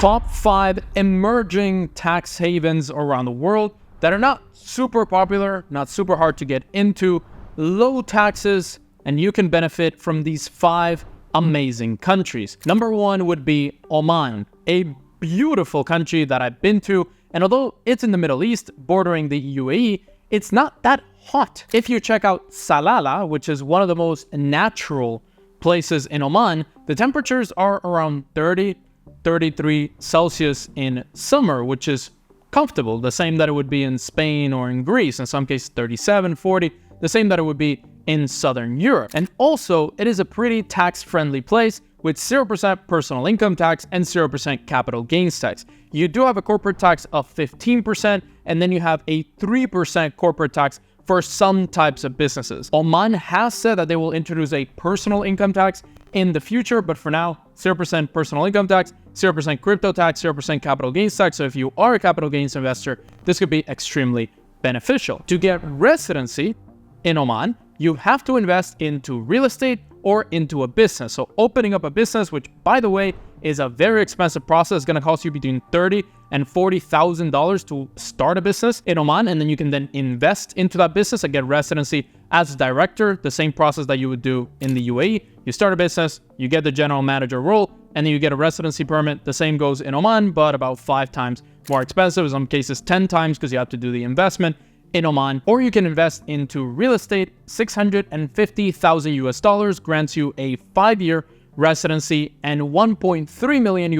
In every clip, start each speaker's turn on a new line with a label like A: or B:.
A: Top 5 emerging tax havens around the world that are not super popular, not super hard to get into, low taxes, and you can benefit from these 5 amazing countries. Number 1 would be Oman, a beautiful country that I've been to, and although it's in the Middle East, bordering the UAE, it's not that hot. If you check out Salalah, which is one of the most natural places in Oman, the temperatures are around 30, 33 Celsius in summer, which is comfortable, the same that it would be in Spain or in Greece, in some cases 37, 40, the same that it would be in Southern Europe. And also, it is a pretty tax-friendly place with 0% personal income tax and 0% capital gains tax. You do have a corporate tax of 15%, and then you have a 3% corporate tax for some types of businesses. Oman has said that they will introduce a personal income tax in the future, but for now, 0% personal income tax, 0% crypto tax, 0% capital gains tax. So if you are a capital gains investor, this could be extremely beneficial. To get residency in Oman, you have to invest into real estate or into a business. So opening up a business, which by the way, is a very expensive process, it's gonna cost you between $30,000 and $40,000 to start a business in Oman, and then you can then invest into that business and get residency as a director, the same process that you would do in the UAE. You start a business, you get the general manager role, and then you get a residency permit. The same goes in Oman, but about 5 times more expensive, in some cases 10 times, because you have to do the investment in Oman. Or you can invest into real estate. $650,000 grants you a 5-year residency, and $1.3 million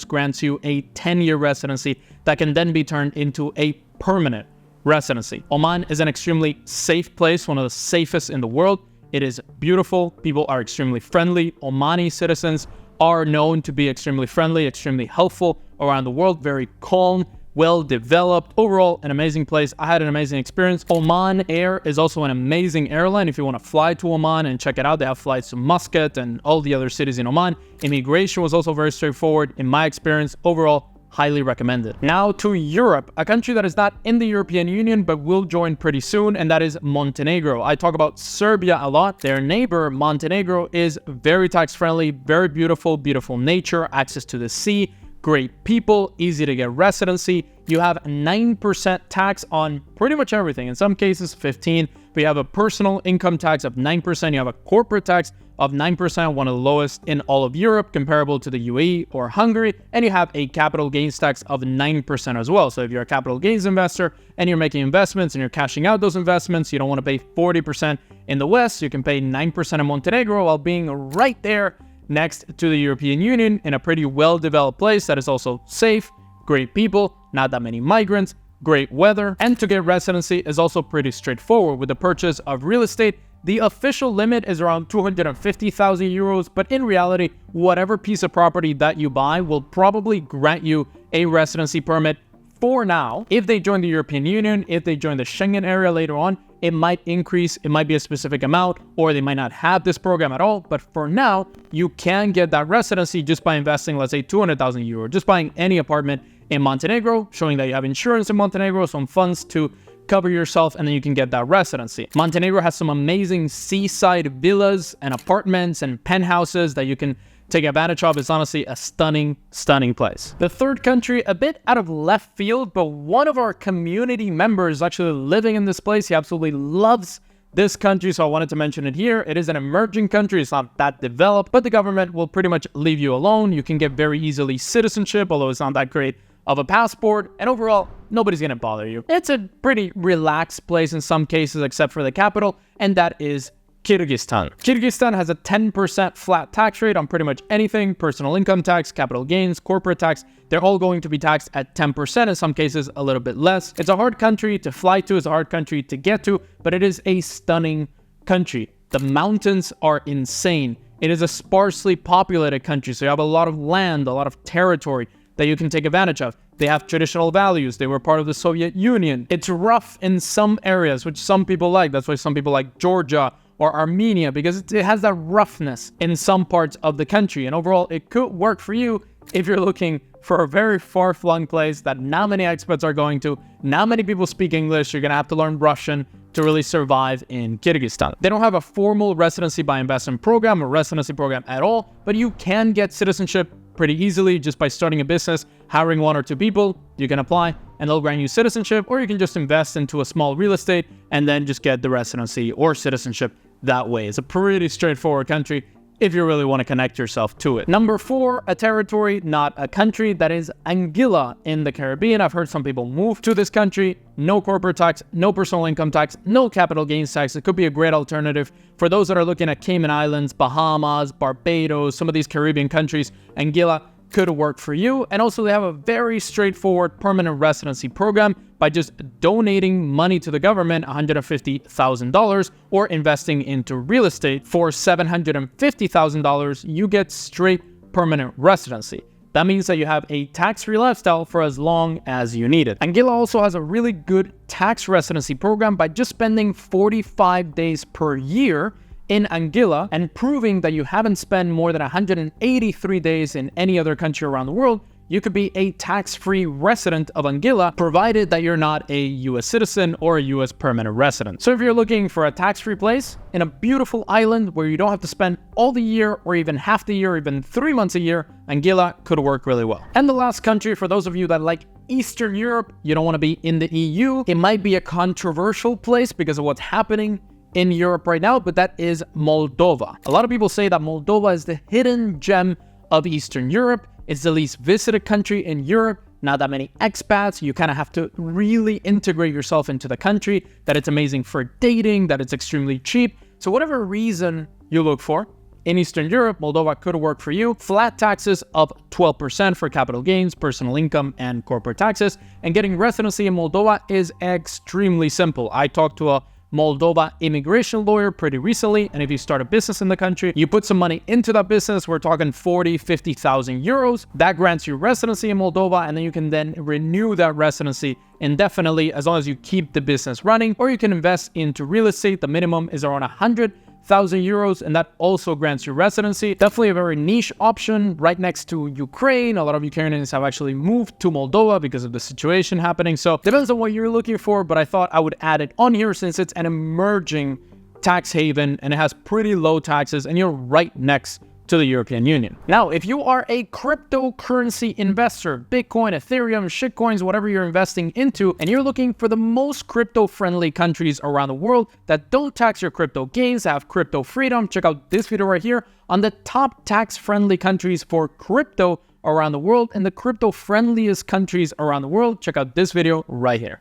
A: grants you a 10-year residency that can then be turned into a permanent residency. Oman is an extremely safe place, one of the safest in the world. It is beautiful. People are extremely friendly. Omani citizens are known to be extremely friendly, extremely helpful around the world, very calm, well-developed. Overall, an amazing place. I had an amazing experience. Oman Air is also an amazing airline. If you want to fly to Oman and check it out, they have flights to Muscat and all the other cities in Oman. Immigration was also very straightforward in my experience. Overall, highly recommended. Now to Europe, a country that is not in the European Union but will join pretty soon, and that is Montenegro. I talk about Serbia a lot. Their neighbor, Montenegro, is very tax-friendly, very beautiful, beautiful nature, access to the sea, great people, easy to get residency. You have 9% tax on pretty much everything. In some cases, 15. But you have a personal income tax of 9%. You have a corporate tax of 9%, one of the lowest in all of Europe, comparable to the UAE or Hungary. And you have a capital gains tax of 9% as well. So if you're a capital gains investor and you're making investments and you're cashing out those investments, you don't want to pay 40% in the West. You can pay 9% in Montenegro while being right there next to the European Union in a pretty well-developed place that is also safe, great people, not that many migrants, great weather, and to get residency is also pretty straightforward. With the purchase of real estate, the official limit is around 250,000 euros, but in reality, whatever piece of property that you buy will probably grant you a residency permit for now. If they join the European Union, if they join the Schengen area later on, it might increase, it might be a specific amount, or they might not have this program at all. But for now, you can get that residency just by investing, let's say 200,000 euro, just buying any apartment in Montenegro, showing that you have insurance in Montenegro, some funds to cover yourself, and then you can get that residency. Montenegro has some amazing seaside villas and apartments and penthouses that you can take advantage of. It's honestly a stunning, stunning place. The third country, a bit out of left field, but one of our community members actually living in this place. He absolutely loves this country, so I wanted to mention it here. It is an emerging country. It's not that developed, but the government will pretty much leave you alone. You can get very easily citizenship, although it's not that great of a passport, and overall, nobody's gonna bother you. It's a pretty relaxed place in some cases, except for the capital, and that is Kyrgyzstan. Kyrgyzstan has a 10% flat tax rate on pretty much anything: personal income tax, capital gains, corporate tax. They're all going to be taxed at 10%, in some cases a little bit less. It's a hard country to fly to, it's a hard country to get to, but it is a stunning country. The mountains are insane. It is a sparsely populated country, so you have a lot of land, a lot of territory that you can take advantage of. They have traditional values. They were part of the Soviet Union. It's rough in some areas, which some people like. That's why some people like Georgia or Armenia, because it has that roughness in some parts of the country. And overall, it could work for you if you're looking for a very far-flung place that not many expats are going to. Not many people speak English. You're gonna have to learn Russian to really survive in Kyrgyzstan. They don't have a formal residency by investment program or residency program at all, but you can get citizenship pretty easily just by starting a business, hiring 1 or 2 people. You can apply and they'll grant you citizenship, or you can just invest into a small real estate and then just get the residency or citizenship that way. It's a pretty straightforward country if you really want to connect yourself to it. Number 4, a territory, not a country, that is Anguilla in the Caribbean. I've heard some people move to this country. No corporate tax, no personal income tax, no capital gains tax. It could be a great alternative for those that are looking at Cayman Islands, Bahamas, Barbados, some of these Caribbean countries. Anguilla could work for you. And also they have a very straightforward permanent residency program by just donating money to the government, $150,000, or investing into real estate for $750,000, you get straight permanent residency. That means that you have a tax-free lifestyle for as long as you need it. Anguilla also has a really good tax residency program by just spending 45 days per year in Anguilla and proving that you haven't spent more than 183 days in any other country around the world. You could be a tax-free resident of Anguilla, provided that you're not a US citizen or a US permanent resident. So if you're looking for a tax-free place in a beautiful island where you don't have to spend all the year or even half the year, or even 3 months a year, Anguilla could work really well. And the last country, for those of you that like Eastern Europe, you don't want to be in the EU. It might be a controversial place because of what's happening in Europe right now, but that is Moldova. A lot of people say that Moldova is the hidden gem of Eastern Europe. It's the least visited country in Europe. Not that many expats. You kind of have to really integrate yourself into the country, that it's amazing for dating, that it's extremely cheap. So whatever reason you look for, in Eastern Europe, Moldova could work for you. Flat taxes of 12% for capital gains, personal income, and corporate taxes. And getting residency in Moldova is extremely simple. I talked to a Moldova immigration lawyer pretty recently, and if you start a business in the country, you put some money into that business, we're talking 50,000 euros, that grants you residency in Moldova, and then you can then renew that residency indefinitely as long as you keep the business running. Or you can invest into real estate. The minimum is around 100,000 euros, and that also grants you residency. Definitely a very niche option right next to Ukraine. A lot of Ukrainians have actually moved to Moldova because of the situation happening. So depends on what you're looking for, but I thought I would add it on here since it's an emerging tax haven and it has pretty low taxes and you're right next to the European Union. Now, if you are a cryptocurrency investor, Bitcoin, Ethereum, shitcoins, whatever you're investing into, and you're looking for the most crypto-friendly countries around the world that don't tax your crypto gains, have crypto freedom, check out this video right here on the top tax-friendly countries for crypto around the world and the crypto-friendliest countries around the world. Check out this video right here.